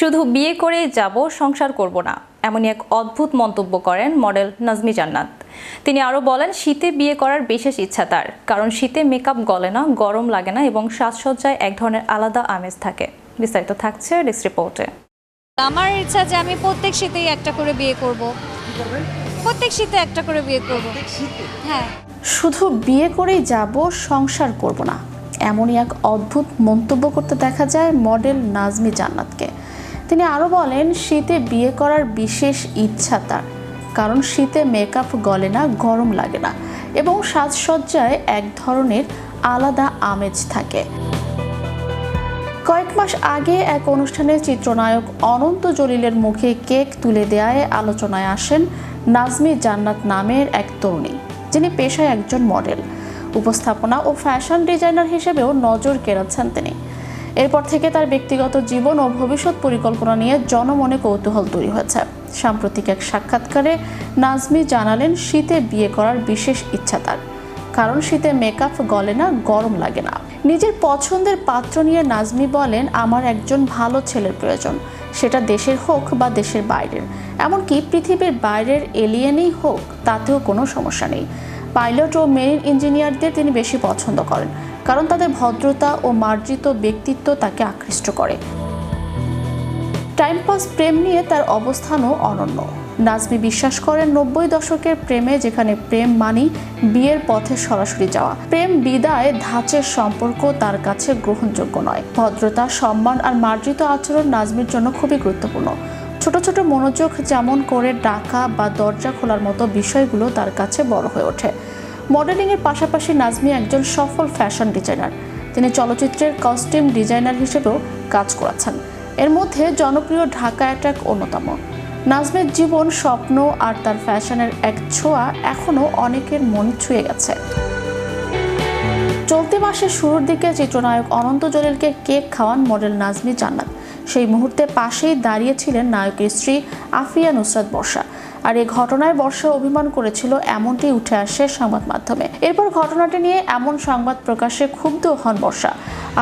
শুধু বিয়ে করেই যাব, সংসার করব না, এমনই এক অদ্ভুত মন্তব্য করেন মডেল নাজমি জান্নাত। তিনি আরও বলেন, শীতে বিয়ে করার বিশেষ ইচ্ছা তার, কারণ শীতে মেকআপ গলে না, গরম লাগে না এবং সাজসজ্জায় এক ধরনের আলাদা আমেজ থাকে। বিস্তারিত থাকছে ডেস্ক রিপোর্টে। আমার ইচ্ছা যে আমি প্রত্যেক শীতেই একটা করে বিয়ে করব। প্রত্যেক শীতে একটা করে বিয়ে করব। হ্যাঁ, শুধু বিয়ে করেই যাব, সংসার করব না, এমনই এক অদ্ভুত মন্তব্য করতে দেখা যায় মডেল নাজমি জান্নাতকে। তিনি আরও বলেন, শীতে বিয়ে করার বিশেষ ইচ্ছা তার, কারণ শীতে মেকআপ গলে না, গরম লাগে না এবং সাজসজ্জায় এক ধরনের আলাদা আমেজ থাকে। কয়েক মাস আগে এক অনুষ্ঠানে চিত্রনায়ক অনন্ত জলিলের মুখে কেক তুলে দেওয়ায় আলোচনায় আসেন নাজমি জান্নাত নামের এক তরুণী, যিনি পেশায় একজন মডেল, উপস্থাপনা ও ফ্যাশন ডিজাইনার হিসেবেও নজর কেড়েছেন তিনি। এরপর থেকে তার ব্যক্তিগত জীবন ও ভবিষ্যৎ পরিকল্পনা নিয়ে জনমনে কৌতূহল তৈরি হয়েছে। সাম্প্রতিক এক সাক্ষাৎকারে নাজমি জানালেন, শীতে বিয়ে করার বিশেষ ইচ্ছা তার, কারণ শীতে মেকআপ গলে না, গরম লাগে না। নিজের পছন্দের পাত্র নিয়ে নাজমি বলেন, আমার একজন ভালো ছেলের প্রয়োজন, সেটা দেশের হোক বা দেশের বাইরের, এমনকি পৃথিবীর বাইরের এলিয়েনই হোক, তাতেও কোনো সমস্যা নেই। পাইলট ও মেরিন ইঞ্জিনিয়ারদের তিনি বেশি পছন্দ করেন, কারণ তাদের ভদ্রতা ও মার্জিত ব্যক্তিত্ব তাকে আকৃষ্ট করে। টাইম পাস প্রেম নিয়ে তার অবস্থানও অনন্য। নাজমি বিশ্বাস করেন, 90 দশকের প্রেমে, যেখানে প্রেম মানি বিয়ের পথে সরাসরি যাওয়া, প্রেম বিদায় ধাঁচের সম্পর্ক তার কাছে গ্রহণযোগ্য নয়। ভদ্রতা, সম্মান আর মার্জিত আচরণ নাজমির জন্য খুবই গুরুত্বপূর্ণ। ছোট ছোট মনোযোগ, যেমন করে ডাকা বা দরজা খোলার মতো বিষয়গুলো তার কাছে বড় হয়ে ওঠে। মডেলিংয়ের পাশাপাশি নাজমি একজন সফল ফ্যাশন ডিজাইনার। তিনি চলচ্চিত্রের কস্টিউম ডিজাইনার হিসেবেও কাজ করেছেন। এর মধ্যে জনপ্রিয় ঢাকা অ্যাটাক অন্যতম। নাজমের জীবন, স্বপ্ন আর তার ফ্যাশনের এক ছোঁয়া এখনও অনেকের মন ছুঁয়ে গেছে। চলতি মাসের শুরুর দিকে চিত্রনায়ক অনন্ত জলিলকে কেক খাওয়ান মডেল নাজমি জান্নাত। সেই মুহূর্তে পাশেই দাঁড়িয়েছিলেন নায়কের স্ত্রী আফিয়া নুসরাত বর্ষা। আর এই ঘটনায় বর্ষা অভিমান করেছিল, এমনটি উঠে আসে সংবাদ মাধ্যমে। এরপর ঘটনাটি নিয়ে এমন সংবাদ প্রকাশে ক্ষুব্ধ হন বর্ষা।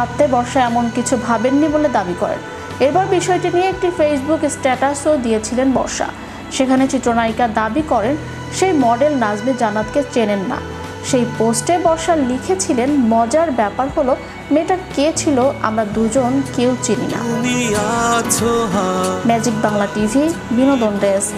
আত্মে বর্ষা এমন কিছু ভাবেননি বলে দাবি করেন। এরপর বিষয়টি নিয়ে একটি ফেসবুক স্ট্যাটাসও দিয়েছিলেন বর্ষা। সেখানে চিত্রনায়িকা দাবি করেন, সেই মডেল নাজমি জান্নাতকে চেনেন না। সেই পোস্টে বর্ষা লিখেছিলেন, মজার ব্যাপার হলো, মেয়েটা কে ছিল আমরা দুজন কেউ চিনি না। ম্যাজিক বাংলা টিভি, বিনোদন ডেস্ক।